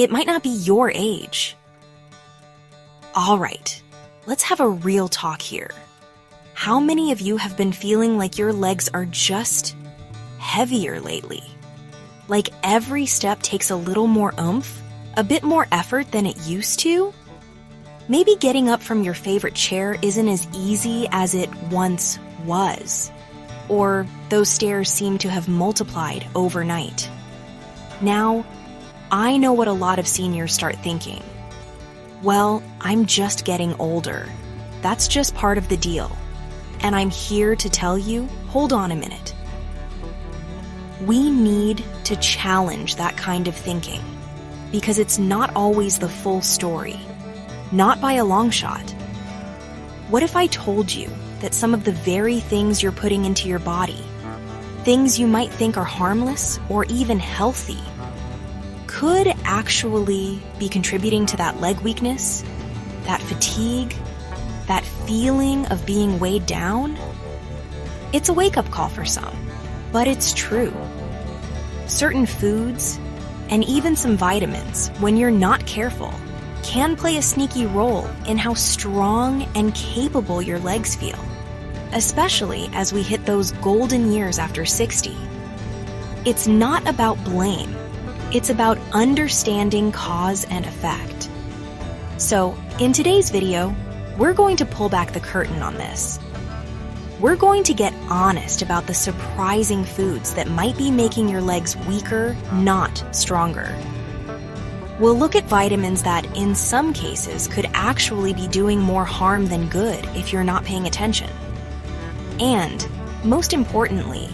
it might not be your age. All right, let's have a real talk here. How many of you have been feeling like your legs are just heavier lately? Like every step takes a little more oomph, a bit more effort than it used to? Maybe getting up from your favorite chair isn't as easy as it once was, or those stairs seem to have multiplied overnight. Now, I know what a lot of seniors start thinking. Well, I'm just getting older. That's just part of the deal. And I'm here to tell you, hold on a minute. We need to challenge that kind of thinking, because it's not always the full story, not by a long shot. What if I told you that some of the very things you're putting into your body, things you might think are harmless or even healthy, could actually be contributing to that leg weakness, that fatigue, that feeling of being weighed down? It's a wake-up call for some, but it's true. Certain foods, and even some vitamins, when you're not careful, can play a sneaky role in how strong and capable your legs feel, especially as we hit those golden years after 60. It's not about blame. It's about understanding cause and effect. So, in today's video, we're going to pull back the curtain on this. We're going to get honest about the surprising foods that might be making your legs weaker, not stronger. We'll look at vitamins that, in some cases, could actually be doing more harm than good if you're not paying attention. And, most importantly,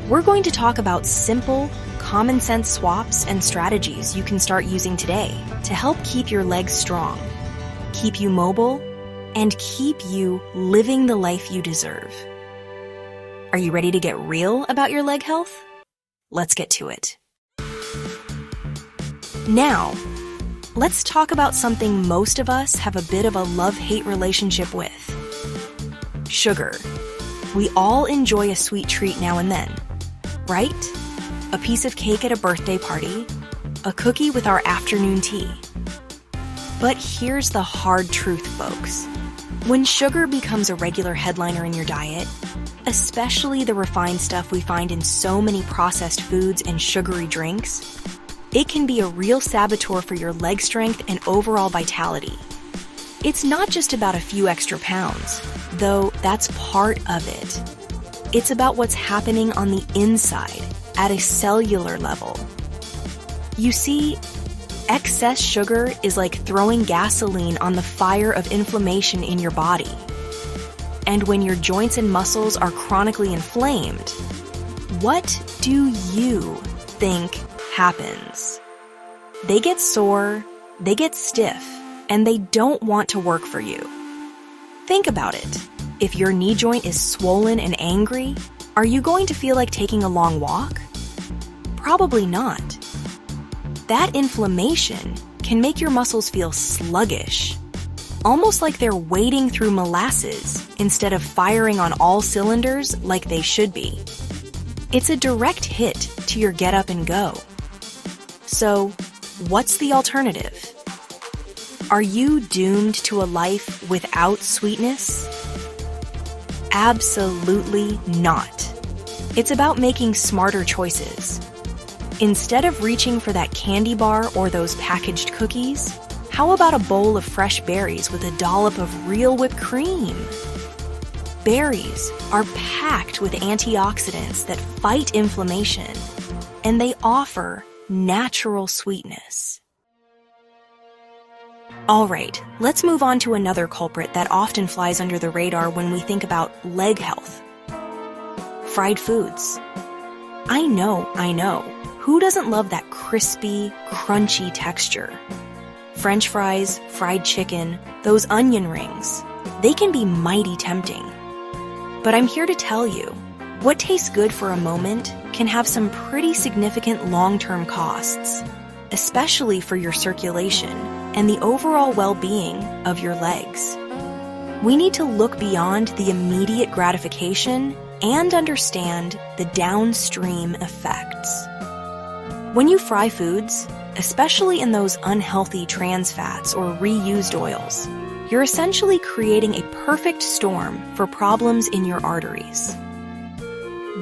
we're going to talk about simple, common sense swaps and strategies you can start using today to help keep your legs strong, keep you mobile, and keep you living the life you deserve. Are you ready to get real about your leg health? Let's get to it. Now, let's talk about something most of us have a bit of a love-hate relationship with. Sugar. We all enjoy a sweet treat now and then, right? A piece of cake at a birthday party, a cookie with our afternoon tea. But here's the hard truth, folks. When sugar becomes a regular headliner in your diet, especially the refined stuff we find in so many processed foods and sugary drinks, it can be a real saboteur for your leg strength and overall vitality. It's not just about a few extra pounds, though that's part of it. It's about what's happening on the inside, at a cellular level. You see, excess sugar is like throwing gasoline on the fire of inflammation in your body. And when your joints and muscles are chronically inflamed, what do you think happens? They get sore, they get stiff, and they don't want to work for you. Think about it. If your knee joint is swollen and angry, are you going to feel like taking a long walk? Probably not. That inflammation can make your muscles feel sluggish, almost like they're wading through molasses instead of firing on all cylinders like they should be. It's a direct hit to your get up and go. So, what's the alternative? Are you doomed to a life without sweetness? Absolutely not. It's about making smarter choices. Instead of reaching for that candy bar or those packaged cookies, how about a bowl of fresh berries with a dollop of real whipped cream? Berries are packed with antioxidants that fight inflammation, and they offer natural sweetness. All right, let's move on to another culprit that often flies under the radar when we think about leg health. Fried foods. I know. Who doesn't love that crispy, crunchy texture? French fries, fried chicken, those onion rings, they can be mighty tempting. But I'm here to tell you, what tastes good for a moment can have some pretty significant long-term costs, especially for your circulation and the overall well-being of your legs. We need to look beyond the immediate gratification and understand the downstream effects. When you fry foods, especially in those unhealthy trans fats or reused oils, you're essentially creating a perfect storm for problems in your arteries.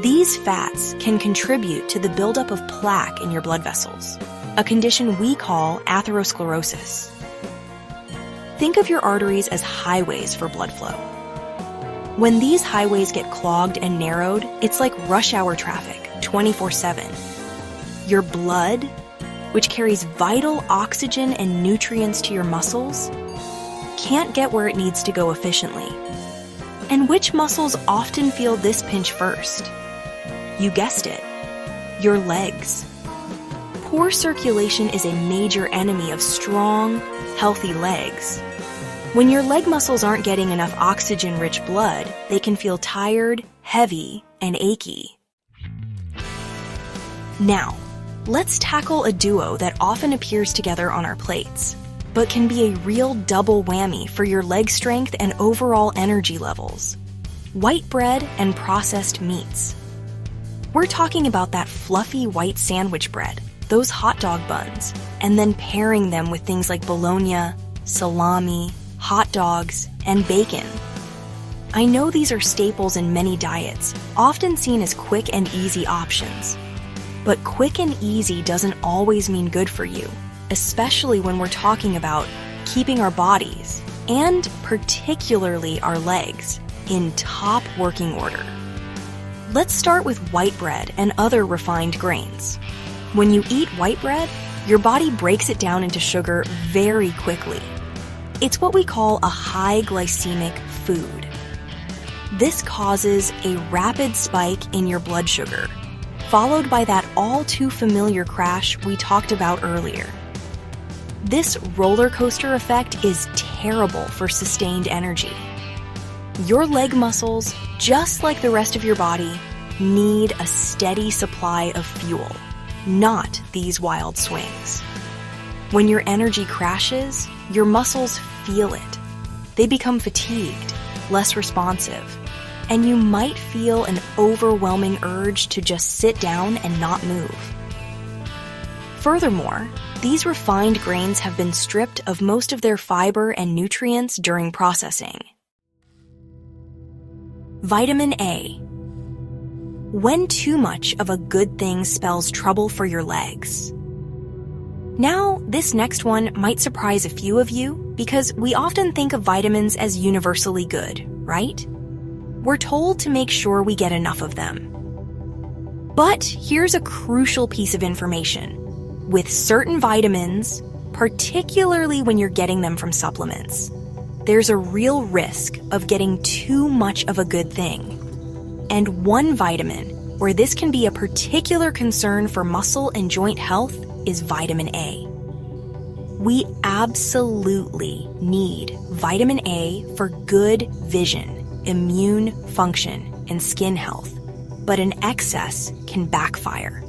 These fats can contribute to the buildup of plaque in your blood vessels, a condition we call atherosclerosis. Think of your arteries as highways for blood flow. When these highways get clogged and narrowed, it's like rush hour traffic, 24/7. Your blood, which carries vital oxygen and nutrients to your muscles, can't get where it needs to go efficiently. And which muscles often feel this pinch first? You guessed it, your legs. Poor circulation is a major enemy of strong, healthy legs. When your leg muscles aren't getting enough oxygen-rich blood, they can feel tired, heavy, and achy. Now, let's tackle a duo that often appears together on our plates, but can be a real double whammy for your leg strength and overall energy levels: white bread and processed meats. We're talking about that fluffy white sandwich bread, those hot dog buns, and then pairing them with things like bologna, salami, hot dogs, and bacon. I know these are staples in many diets, often seen as quick and easy options. But quick and easy doesn't always mean good for you, especially when we're talking about keeping our bodies, and particularly our legs, in top working order. Let's start with white bread and other refined grains. When you eat white bread, your body breaks it down into sugar very quickly. It's what we call a high glycemic food. This causes a rapid spike in your blood sugar, followed by that all too familiar crash we talked about earlier. This roller coaster effect is terrible for sustained energy. Your leg muscles, just like the rest of your body, need a steady supply of fuel, not these wild swings. When your energy crashes, your muscles feel it. They become fatigued, less responsive, and you might feel an overwhelming urge to just sit down and not move. Furthermore, these refined grains have been stripped of most of their fiber and nutrients during processing. Vitamin A. When too much of a good thing spells trouble for your legs. Now, this next one might surprise a few of you because we often think of vitamins as universally good, right? We're told to make sure we get enough of them. But here's a crucial piece of information. With certain vitamins, particularly when you're getting them from supplements, there's a real risk of getting too much of a good thing. And one vitamin where this can be a particular concern for muscle and joint health is vitamin A. We absolutely need vitamin A for good vision, immune function, and skin health, but an excess can backfire.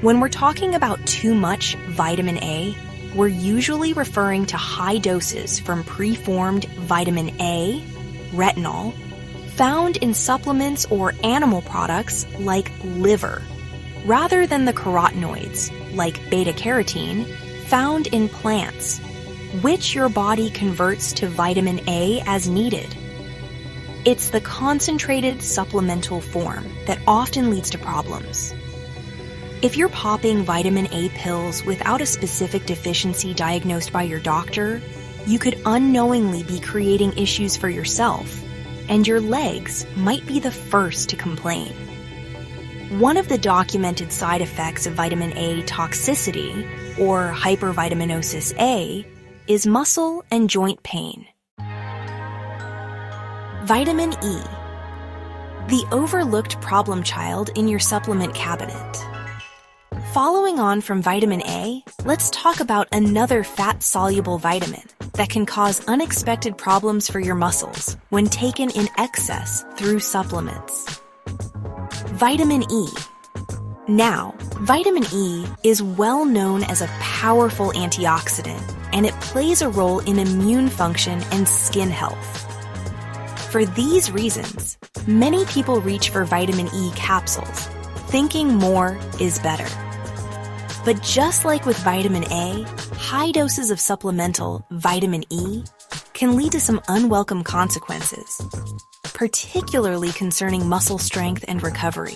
When we're talking about too much vitamin A, we're usually referring to high doses from preformed vitamin A, retinol, found in supplements or animal products like liver, rather than the carotenoids, like beta-carotene, found in plants, which your body converts to vitamin A as needed. It's the concentrated supplemental form that often leads to problems. If you're popping vitamin A pills without a specific deficiency diagnosed by your doctor, you could unknowingly be creating issues for yourself, and your legs might be the first to complain. One of the documented side effects of vitamin A toxicity, or hypervitaminosis A, is muscle and joint pain. Vitamin E, the overlooked problem child in your supplement cabinet. Following on from vitamin A, let's talk about another fat-soluble vitamin that can cause unexpected problems for your muscles when taken in excess through supplements. Vitamin E. Now, vitamin E is well known as a powerful antioxidant, and it plays a role in immune function and skin health. For these reasons, many people reach for vitamin E capsules, thinking more is better. But just like with vitamin A, high doses of supplemental vitamin E can lead to some unwelcome consequences, particularly concerning muscle strength and recovery.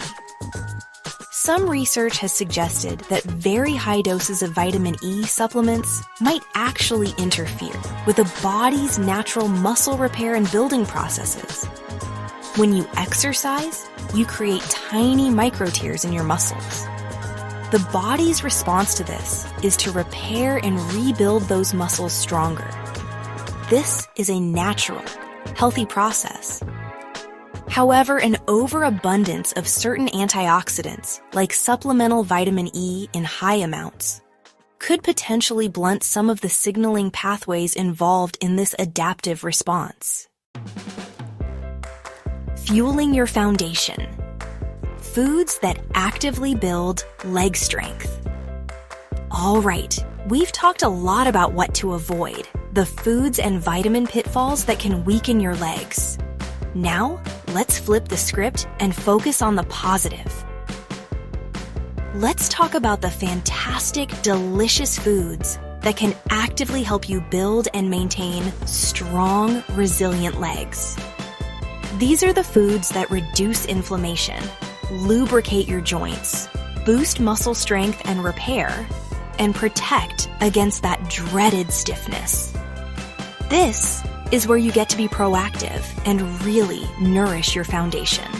Some research has suggested that very high doses of vitamin E supplements might actually interfere with the body's natural muscle repair and building processes. When you exercise, you create tiny microtears in your muscles. The body's response to this is to repair and rebuild those muscles stronger. This is a natural, healthy process. However, an overabundance of certain antioxidants, like supplemental vitamin E in high amounts, could potentially blunt some of the signaling pathways involved in this adaptive response. Fueling your foundation. Foods that actively build leg strength. All right, we've talked a lot about what to avoid, the foods and vitamin pitfalls that can weaken your legs. Now, let's flip the script and focus on the positive. Let's talk about the fantastic, delicious foods that can actively help you build and maintain strong, resilient legs. These are the foods that reduce inflammation, lubricate your joints, boost muscle strength and repair, and protect against that dreaded stiffness. This is where you get to be proactive and really nourish your foundation.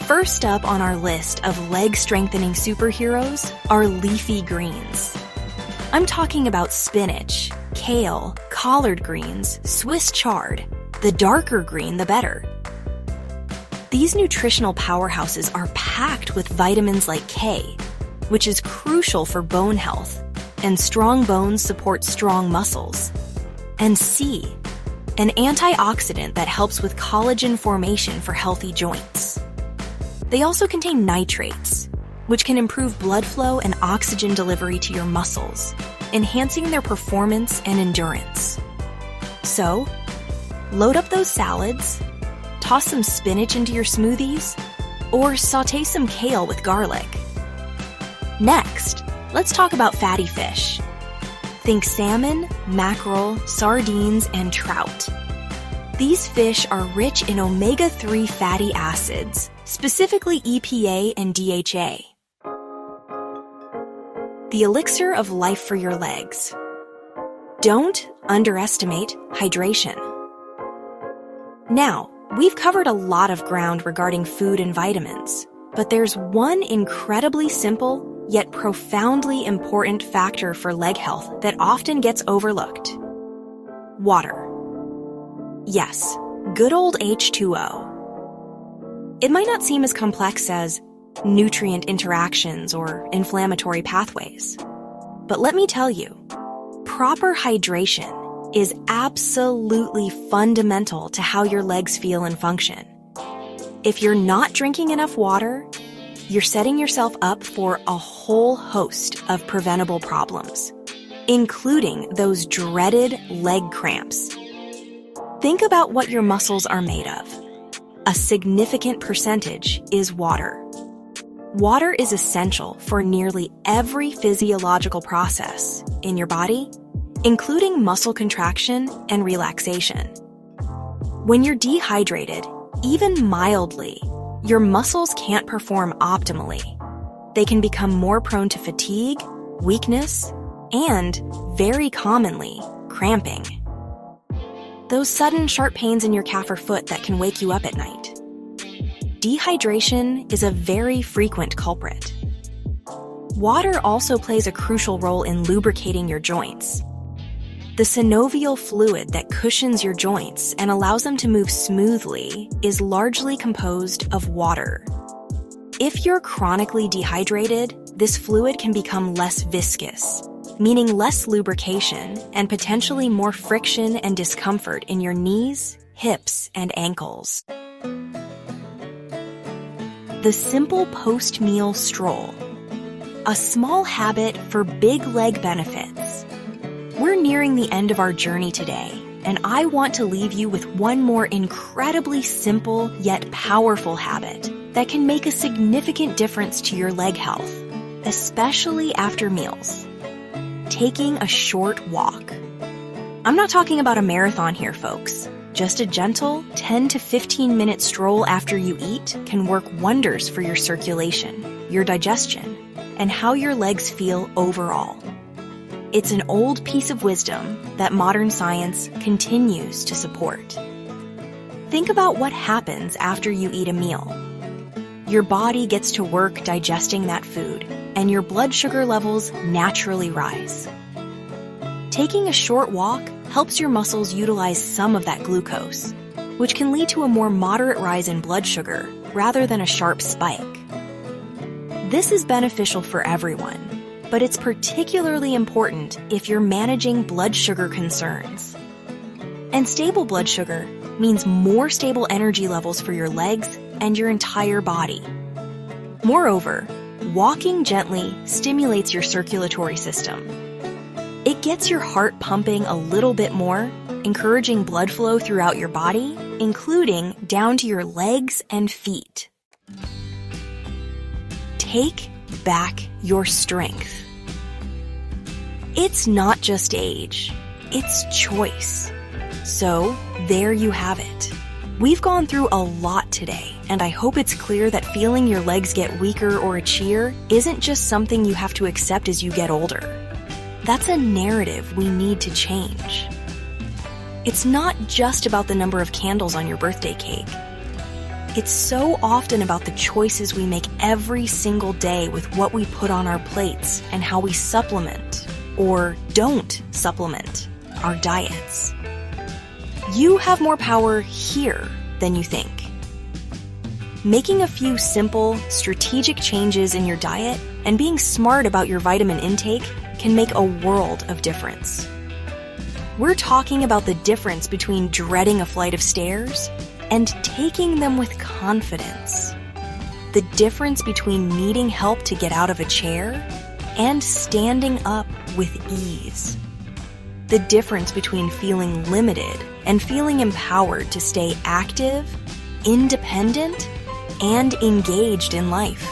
First up on our list of leg-strengthening superheroes are leafy greens. I'm talking about spinach, kale, collard greens, Swiss chard. The darker green, the better. These nutritional powerhouses are packed with vitamins like K, which is crucial for bone health, and strong bones support strong muscles. And C, an antioxidant that helps with collagen formation for healthy joints. They also contain nitrates, which can improve blood flow and oxygen delivery to your muscles, enhancing their performance and endurance. So, load up those salads, toss some spinach into your smoothies, or sauté some kale with garlic. Next, let's talk about fatty fish. Think salmon, mackerel, sardines, and trout. These fish are rich in omega-3 fatty acids, specifically EPA and DHA. The elixir of life for your legs. Don't underestimate hydration. Now, we've covered a lot of ground regarding food and vitamins, but there's one incredibly simple yet profoundly important factor for leg health that often gets overlooked. Water. Yes, good old H2O. It might not seem as complex as nutrient interactions or inflammatory pathways, but let me tell you, proper hydration is absolutely fundamental to how your legs feel and function. If you're not drinking enough water, you're setting yourself up for a whole host of preventable problems, including those dreaded leg cramps. Think about what your muscles are made of. A significant percentage is water. Water is essential for nearly every physiological process in your body, including muscle contraction and relaxation. When you're dehydrated, even mildly, your muscles can't perform optimally. They can become more prone to fatigue, weakness, and, very commonly, cramping. Those sudden sharp pains in your calf or foot that can wake you up at night. Dehydration is a very frequent culprit. Water also plays a crucial role in lubricating your joints. The synovial fluid that cushions your joints and allows them to move smoothly is largely composed of water. If you're chronically dehydrated, this fluid can become less viscous, meaning less lubrication and potentially more friction and discomfort in your knees, hips, and ankles. The simple post-meal stroll. A small habit for big leg benefits. We're nearing the end of our journey today, and I want to leave you with one more incredibly simple yet powerful habit that can make a significant difference to your leg health. especially after meals. Taking a short walk. I'm not talking about a marathon here, folks. Just a gentle 10 to 15 minute stroll after you eat can work wonders for your circulation, your digestion, and how your legs feel overall. It's an old piece of wisdom that modern science continues to support. Think about what happens after you eat a meal. Your body gets to work digesting that food, and your blood sugar levels naturally rise. Taking a short walk helps your muscles utilize some of that glucose, which can lead to a more moderate rise in blood sugar rather than a sharp spike. This is beneficial for everyone, but it's particularly important if you're managing blood sugar concerns. And stable blood sugar means more stable energy levels for your legs and your entire body. Moreover, walking gently stimulates your circulatory system. It gets your heart pumping a little bit more, encouraging blood flow throughout your body, including down to your legs and feet. Take back your strength. It's not just age, it's choice. So, there you have it. We've gone through a lot today, and I hope it's clear that feeling your legs get weaker or itchier isn't just something you have to accept as you get older. That's a narrative we need to change. It's not just about the number of candles on your birthday cake. It's so often about the choices we make every single day with what we put on our plates and how we supplement, or don't supplement, our diets. You have more power here than you think. Making a few simple, strategic changes in your diet and being smart about your vitamin intake can make a world of difference. We're talking about the difference between dreading a flight of stairs and taking them with confidence. The difference between needing help to get out of a chair and standing up with ease. The difference between feeling limited and feeling empowered to stay active, independent, and engaged in life.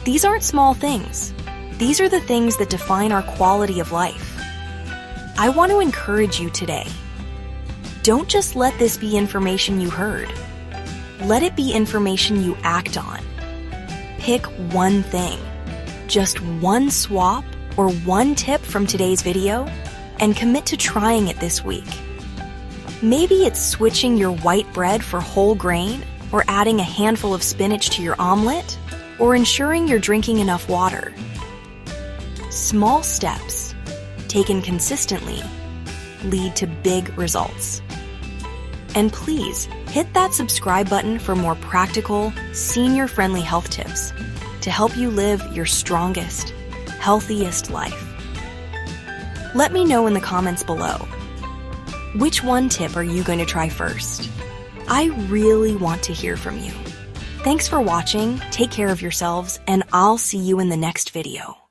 These aren't small things. These are the things that define our quality of life. I want to encourage you today. Don't just let this be information you heard. Let it be information you act on. Pick one thing, just one swap or one tip from today's video, and commit to trying it this week. Maybe it's switching your white bread for whole grain, or adding a handful of spinach to your omelet, or ensuring you're drinking enough water. Small steps, taken consistently, lead to big results. And please, hit that subscribe button for more practical, senior-friendly health tips to help you live your strongest, healthiest life. Let me know in the comments below. Which one tip are you going to try first? I really want to hear from you. Thanks for watching, take care of yourselves, and I'll see you in the next video.